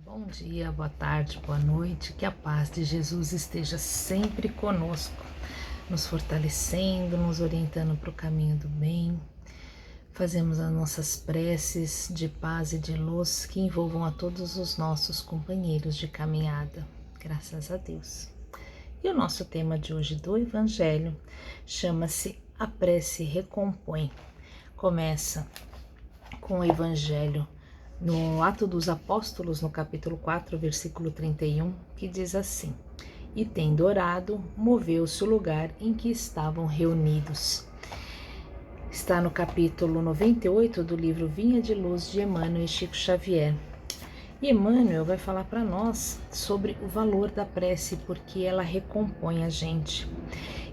Bom dia, boa tarde, boa noite, que a paz de Jesus esteja sempre conosco, nos fortalecendo, nos orientando para o caminho do bem. Fazemos as nossas preces de paz e de luz que envolvam a todos os nossos companheiros de caminhada, graças a Deus. E o nosso tema de hoje do Evangelho chama-se A Prece Recompõe. Começa com o Evangelho no Ato dos Apóstolos, no capítulo 4, versículo 31, que diz assim: E tendo orado, moveu-se o lugar em que estavam reunidos. Está no capítulo 98 do livro Vinha de Luz de Emmanuel e Chico Xavier. E Emmanuel vai falar para nós sobre o valor da prece, porque ela recompõe a gente.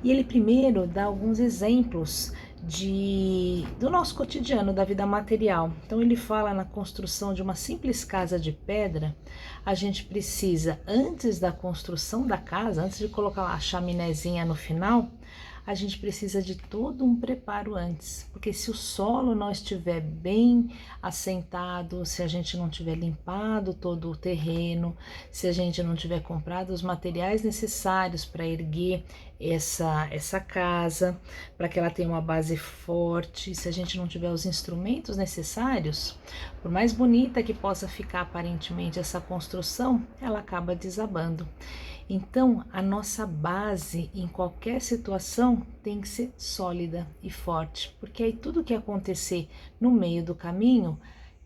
E ele primeiro dá alguns exemplos do nosso cotidiano, da vida material. Então ele fala na construção de uma simples casa de pedra, a gente precisa, antes da construção da casa, antes de colocar a chaminézinha no final, a gente precisa de todo um preparo antes, porque se o solo não estiver bem assentado, se a gente não tiver limpado todo o terreno, se a gente não tiver comprado os materiais necessários para erguer essa casa, para que ela tenha uma base forte, se a gente não tiver os instrumentos necessários, por mais bonita que possa ficar aparentemente essa construção, ela acaba desabando. Então, a nossa base em qualquer situação tem que ser sólida e forte, porque aí tudo que acontecer no meio do caminho,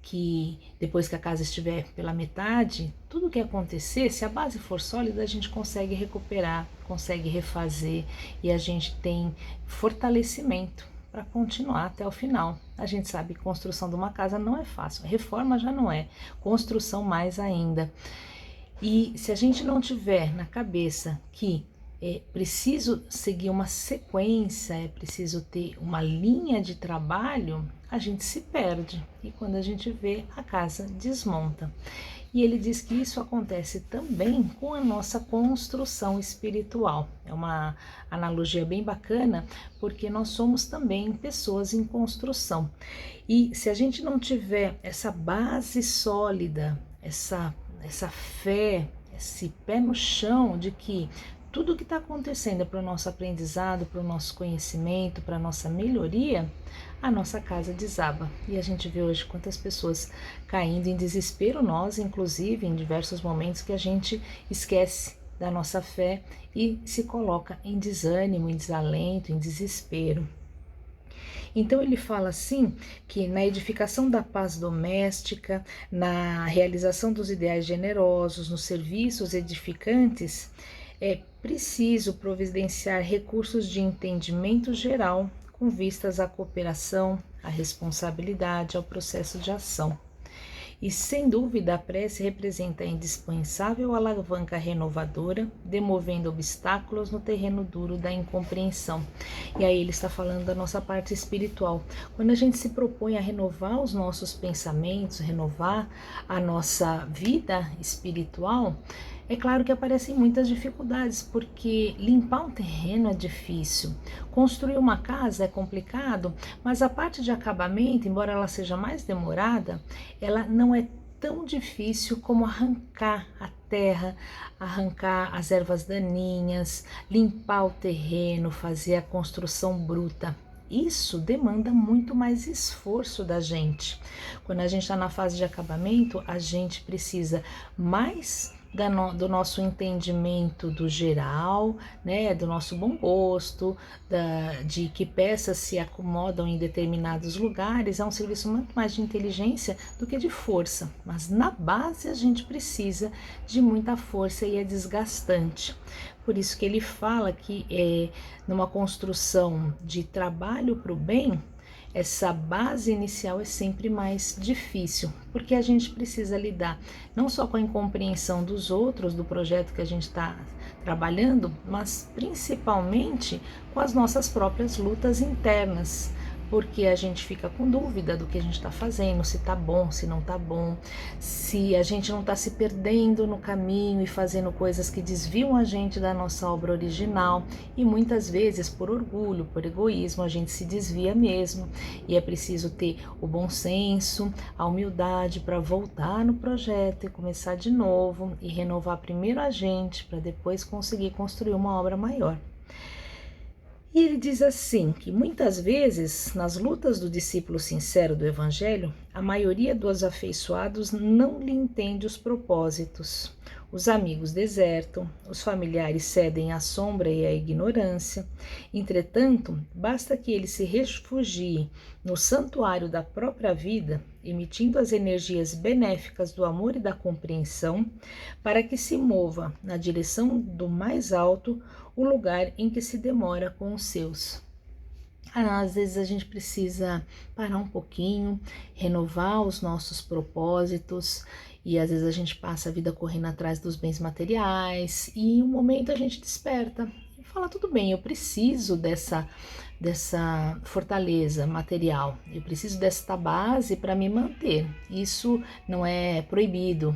que depois que a casa estiver pela metade, tudo que acontecer, se a base for sólida, a gente consegue recuperar, consegue refazer e a gente tem fortalecimento para continuar até o final. A gente sabe que construção de uma casa não é fácil, reforma já não é, construção mais ainda. E se a gente não tiver na cabeça que é preciso seguir uma sequência, é preciso ter uma linha de trabalho, a gente se perde e quando a gente vê, a casa desmonta. E ele diz que isso acontece também com a nossa construção espiritual. É uma analogia bem bacana, porque nós somos também pessoas em construção. E se a gente não tiver essa base sólida, essa fé, esse pé no chão de que tudo que está acontecendo é para o nosso aprendizado, para o nosso conhecimento, para a nossa melhoria, a nossa casa desaba. E a gente vê hoje quantas pessoas caindo em desespero, nós inclusive em diversos momentos que a gente esquece da nossa fé e se coloca em desânimo, em desalento, em desespero. Então ele fala assim que na edificação da paz doméstica, na realização dos ideais generosos, nos serviços edificantes, é preciso providenciar recursos de entendimento geral com vistas à cooperação, à responsabilidade, ao processo de ação. E sem dúvida a prece representa a indispensável alavanca renovadora, demovendo obstáculos no terreno duro da incompreensão. E aí ele está falando da nossa parte espiritual. Quando a gente se propõe a renovar os nossos pensamentos, renovar a nossa vida espiritual, é claro que aparecem muitas dificuldades, porque limpar um terreno é difícil, construir uma casa é complicado, mas a parte de acabamento, embora ela seja mais demorada, ela não é tão difícil como arrancar a terra, arrancar as ervas daninhas, limpar o terreno, fazer a construção bruta. Isso demanda muito mais esforço da gente. Quando a gente está na fase de acabamento, a gente precisa mais do nosso entendimento do geral, né, do nosso bom gosto, de que peças se acomodam em determinados lugares. É um serviço muito mais de inteligência do que de força, mas na base a gente precisa de muita força e é desgastante. Por isso que ele fala que numa construção de trabalho para o bem, essa base inicial é sempre mais difícil, porque a gente precisa lidar não só com a incompreensão dos outros, do projeto que a gente está trabalhando, mas principalmente com as nossas próprias lutas internas, porque a gente fica com dúvida do que a gente está fazendo, se tá bom, se não tá bom, se a gente não está se perdendo no caminho e fazendo coisas que desviam a gente da nossa obra original. E muitas vezes, por orgulho, por egoísmo, a gente se desvia mesmo. E é preciso ter o bom senso, a humildade para voltar no projeto e começar de novo e renovar primeiro a gente, para depois conseguir construir uma obra maior. E ele diz assim, que muitas vezes, nas lutas do discípulo sincero do Evangelho, a maioria dos afeiçoados não lhe entende os propósitos. Os amigos desertam, os familiares cedem à sombra e à ignorância. Entretanto, basta que ele se refugie no santuário da própria vida, emitindo as energias benéficas do amor e da compreensão, para que se mova na direção do mais alto, o lugar em que se demora com os seus. Às vezes a gente precisa parar um pouquinho, renovar os nossos propósitos, e às vezes a gente passa a vida correndo atrás dos bens materiais, e em um momento a gente desperta e fala, tudo bem, eu preciso dessa fortaleza material, eu preciso desta base para me manter, isso não é proibido.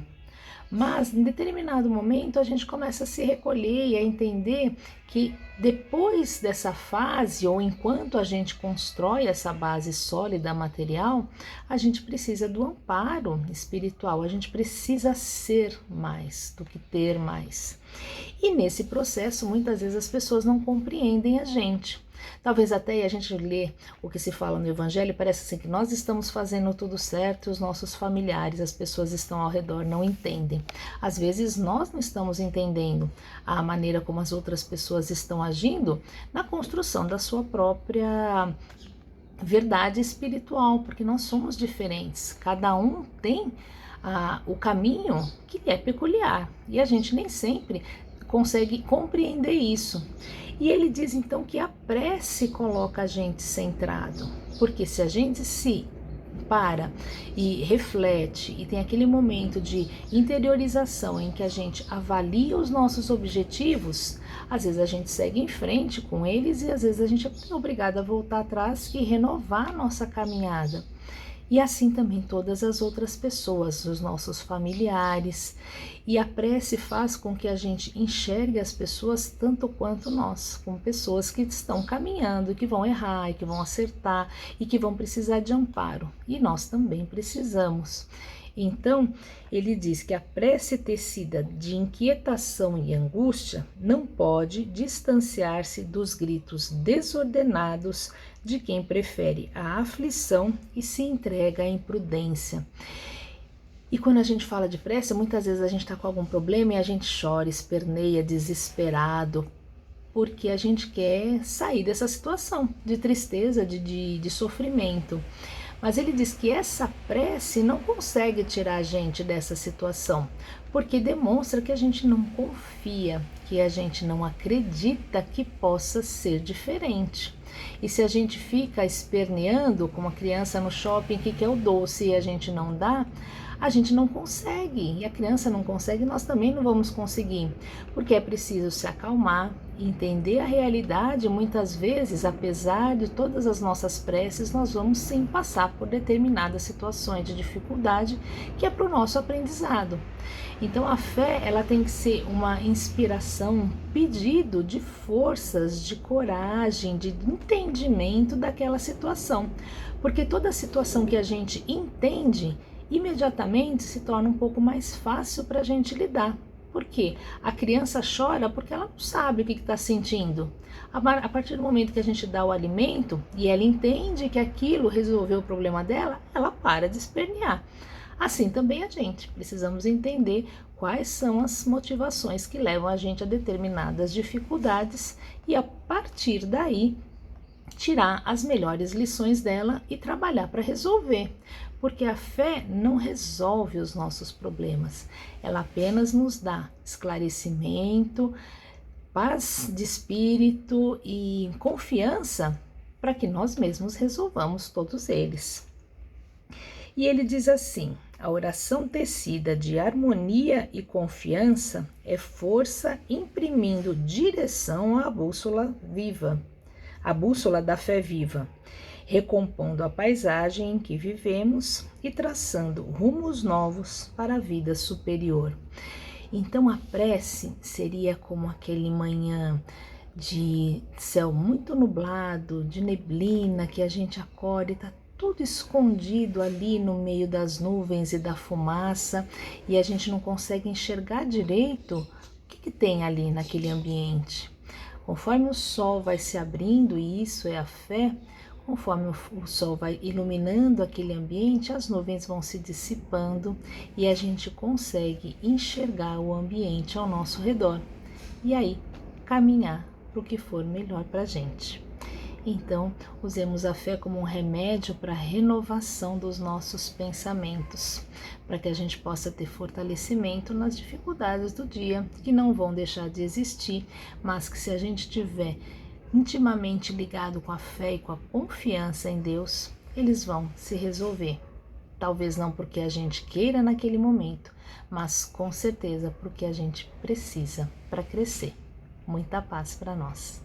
Mas em determinado momento a gente começa a se recolher e a entender que depois dessa fase, ou enquanto a gente constrói essa base sólida material, a gente precisa do amparo espiritual, a gente precisa ser mais do que ter mais. E nesse processo, muitas vezes as pessoas não compreendem a gente. Talvez até a gente lê o que se fala no Evangelho, parece assim que nós estamos fazendo tudo certo e os nossos familiares, as pessoas estão ao redor, não entendem. Às vezes nós não estamos entendendo a maneira como as outras pessoas estão agindo na construção da sua própria verdade espiritual, porque nós somos diferentes, cada um tem o caminho que lhe é peculiar e a gente nem sempre consegue compreender isso. E ele diz então que a prece coloca a gente centrado, porque se a gente se para e reflete e tem aquele momento de interiorização em que a gente avalia os nossos objetivos, às vezes a gente segue em frente com eles e às vezes a gente é obrigada a voltar atrás e renovar a nossa caminhada. E assim também todas as outras pessoas, os nossos familiares. E a prece faz com que a gente enxergue as pessoas tanto quanto nós, como pessoas que estão caminhando, que vão errar, e que vão acertar e que vão precisar de amparo. E nós também precisamos. Então, ele diz que a prece tecida de inquietação e angústia não pode distanciar-se dos gritos desordenados de quem prefere a aflição e se entrega à imprudência. E quando a gente fala de prece, muitas vezes a gente está com algum problema e a gente chora, esperneia, desesperado, porque a gente quer sair dessa situação de tristeza, de sofrimento. Mas ele diz que essa prece não consegue tirar a gente dessa situação, porque demonstra que a gente não confia, que a gente não acredita que possa ser diferente. E se a gente fica esperneando como uma criança no shopping que quer o doce e a gente não dá, a gente não consegue, e a criança não consegue, nós também não vamos conseguir, porque é preciso se acalmar, entender a realidade. Muitas vezes, apesar de todas as nossas preces, nós vamos sim passar por determinadas situações de dificuldade que é para o nosso aprendizado. Então a fé, ela tem que ser uma inspiração, um pedido de forças, de coragem, de entendimento daquela situação, porque toda situação que a gente entende, imediatamente se torna um pouco mais fácil para a gente lidar. Por quê? A criança chora porque ela não sabe o que está sentindo. A partir do momento que a gente dá o alimento e ela entende que aquilo resolveu o problema dela, ela para de espernear. Assim também a gente, precisamos entender quais são as motivações que levam a gente a determinadas dificuldades e a partir daí tirar as melhores lições dela e trabalhar para resolver. Porque a fé não resolve os nossos problemas, ela apenas nos dá esclarecimento, paz de espírito e confiança para que nós mesmos resolvamos todos eles. E ele diz assim: a oração tecida de harmonia e confiança é força imprimindo direção à bússola viva, a bússola da fé viva. recompondo a paisagem em que vivemos e traçando rumos novos para a vida superior. Então a prece seria como aquele manhã de céu muito nublado, de neblina, que a gente acorda e está tudo escondido ali no meio das nuvens e da fumaça, e a gente não consegue enxergar direito o que tem ali naquele ambiente. Conforme o sol vai se abrindo, e isso é a fé, conforme o sol vai iluminando aquele ambiente, as nuvens vão se dissipando e a gente consegue enxergar o ambiente ao nosso redor. E aí, caminhar para o que for melhor para a gente. Então, usemos a fé como um remédio para a renovação dos nossos pensamentos, para que a gente possa ter fortalecimento nas dificuldades do dia, que não vão deixar de existir, mas que se a gente tiver intimamente ligado com a fé e com a confiança em Deus, eles vão se resolver. Talvez não porque a gente queira naquele momento, mas com certeza porque a gente precisa para crescer. Muita paz para nós.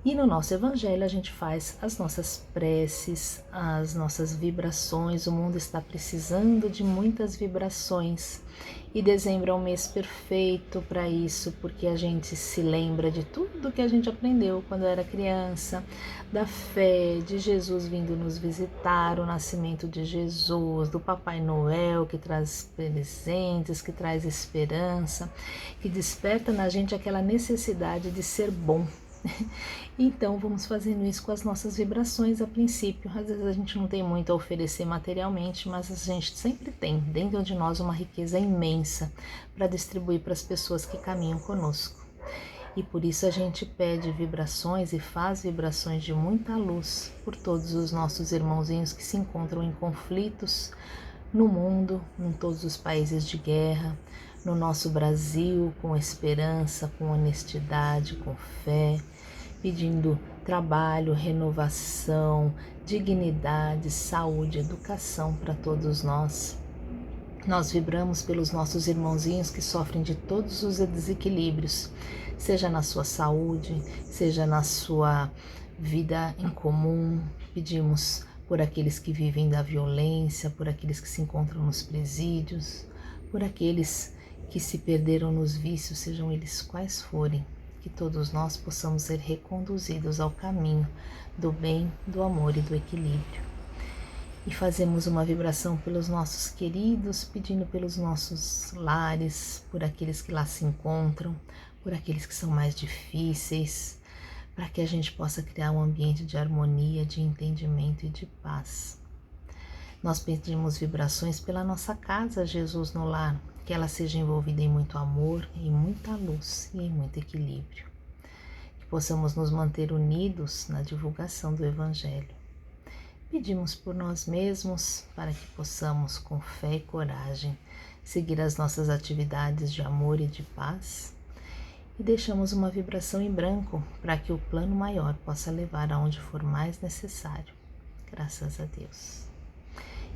E no nosso evangelho a gente faz as nossas preces, as nossas vibrações. O mundo está precisando de muitas vibrações. E dezembro é um mês perfeito para isso, porque a gente se lembra de tudo que a gente aprendeu quando era criança, da fé, de Jesus vindo nos visitar, o nascimento de Jesus, do Papai Noel que traz presentes, que traz esperança, que desperta na gente aquela necessidade de ser bom. Então vamos fazendo isso com as nossas vibrações a princípio. Às vezes a gente não tem muito a oferecer materialmente, mas a gente sempre tem dentro de nós uma riqueza imensa para distribuir para as pessoas que caminham conosco. E por isso a gente pede vibrações e faz vibrações de muita luz por todos os nossos irmãozinhos que se encontram em conflitos no mundo, em todos os países de guerra, no nosso Brasil, com esperança, com honestidade, com fé, pedindo trabalho, renovação, dignidade, saúde, educação para todos nós. Nós vibramos pelos nossos irmãozinhos que sofrem de todos os desequilíbrios, seja na sua saúde, seja na sua vida em comum. Pedimos por aqueles que vivem da violência, por aqueles que se encontram nos presídios, por aqueles que se perderam nos vícios, sejam eles quais forem, que todos nós possamos ser reconduzidos ao caminho do bem, do amor e do equilíbrio. E fazemos uma vibração pelos nossos queridos, pedindo pelos nossos lares, por aqueles que lá se encontram, por aqueles que são mais difíceis, para que a gente possa criar um ambiente de harmonia, de entendimento e de paz. Nós pedimos vibrações pela nossa casa, Jesus no lar, que ela seja envolvida em muito amor, em muita luz e em muito equilíbrio. Que possamos nos manter unidos na divulgação do Evangelho. Pedimos por nós mesmos para que possamos, com fé e coragem, seguir as nossas atividades de amor e de paz. E deixamos uma vibração em branco para que o plano maior possa levar aonde for mais necessário. Graças a Deus.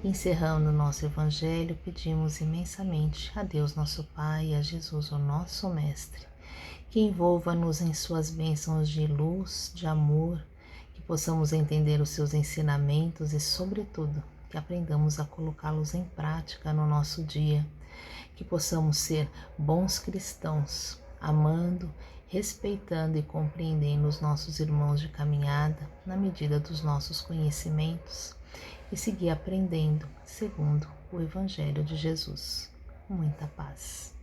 Encerrando o nosso Evangelho, pedimos imensamente a Deus nosso Pai e a Jesus o nosso Mestre, que envolva-nos em suas bênçãos de luz, de amor, que possamos entender os seus ensinamentos e, sobretudo, que aprendamos a colocá-los em prática no nosso dia, que possamos ser bons cristãos, amando, respeitando e compreendendo os nossos irmãos de caminhada na medida dos nossos conhecimentos e seguir aprendendo segundo o Evangelho de Jesus. Muita paz.